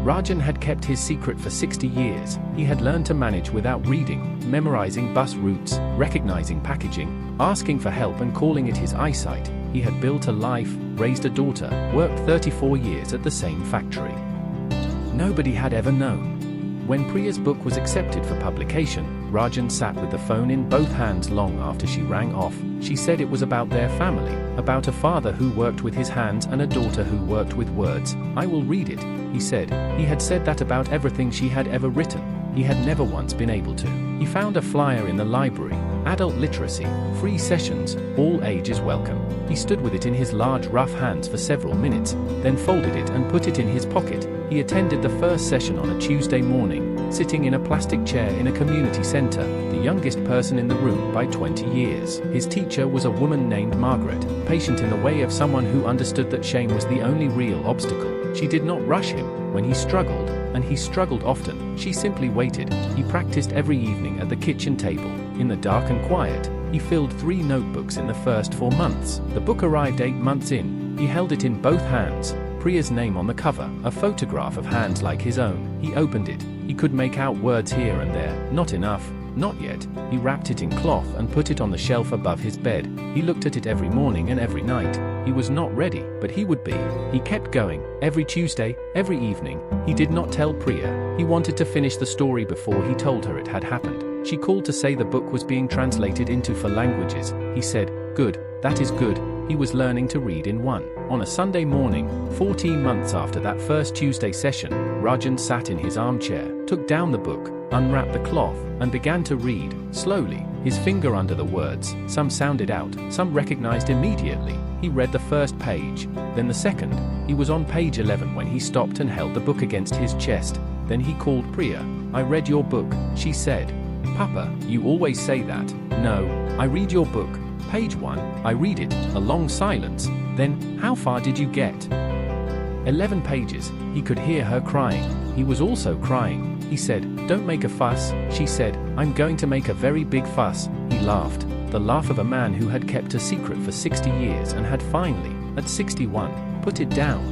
Rajan had kept his secret for 60 years. He had learned to manage without reading, memorizing bus routes, recognizing packaging, asking for help and calling it his eyesight. He had built a life, raised a daughter, worked 34 years at the same factory. Nobody had ever known. When Priya's book was accepted for publication, Rajan sat with the phone in both hands long after she rang off. She said it was about their family, about a father who worked with his hands and a daughter who worked with words. "I will read it," he said. He had said that about everything she had ever written. He had never once been able to. He found a flyer in the library. Adult literacy, free sessions, all ages welcome. He stood with it in his large rough hands for several minutes, then folded it and put it in his pocket. He attended the first session on a Tuesday morning, sitting in a plastic chair in a community center, the youngest person in the room by 20 years. His teacher was a woman named Margaret, patient in the way of someone who understood that shame was the only real obstacle. She did not rush him when he struggled, and he struggled often. She simply waited. He practiced every evening at the kitchen table. In the dark and quiet, he filled 3 notebooks in the first 4 months. The book arrived 8 months in. He held it in both hands. Priya's name on the cover, a photograph of hands like his own. He opened it. He could make out words here and there. Not enough. Not yet. He wrapped it in cloth and put it on the shelf above his bed. He looked at it every morning and every night. He was not ready, but he would be. He kept going. Every Tuesday, every evening. He did not tell Priya. He wanted to finish the story before he told her it had happened. She called to say the book was being translated into 4 languages. He said, "Good, that is good." He was learning to read in 1. On a Sunday morning, 14 months after that first Tuesday session, Rajan sat in his armchair, took down the book, unwrapped the cloth, and began to read, slowly, his finger under the words. Some sounded out, some recognized immediately. He read the first page, then the second. He was on page 11 when he stopped and held the book against his chest. Then he called Priya. "I read your book," she said. "Papa, you always say that." "No, I read your book. Page 1, I read it." A long silence. Then, "How far did you get?" 11 pages. He could hear her crying. He was also crying. He said, "Don't make a fuss," she said. "I'm going to make a very big fuss." He laughed. The laugh of a man who had kept a secret for 60 years and had finally, at 61, put it down.